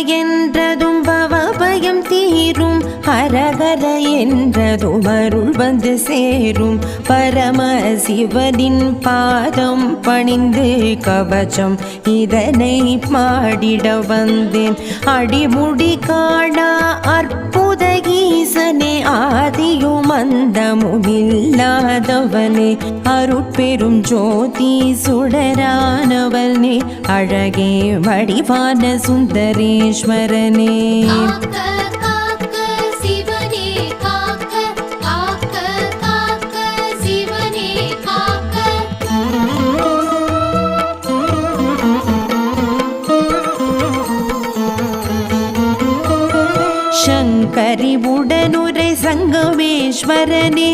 என்றதும் பவபயம் தீரும், ஹரஹர என்றதும் அருள் வந்து சேரும். பரமசிவனின் பாதம் பணிந்து கவச்சம் இதனை பாடிட வந்தேன். அடிமுடி காணா அற்புத ஈசனே, ஆதியும் அந்தமும் இல்லாதவனே, அருட்பெரும் ஜோதி சுடரானவனே, அழகே வடிவான சுந்தரேஸ்வரனே. சங்கரி உடனுரை சங்கமேஸ்வரனே,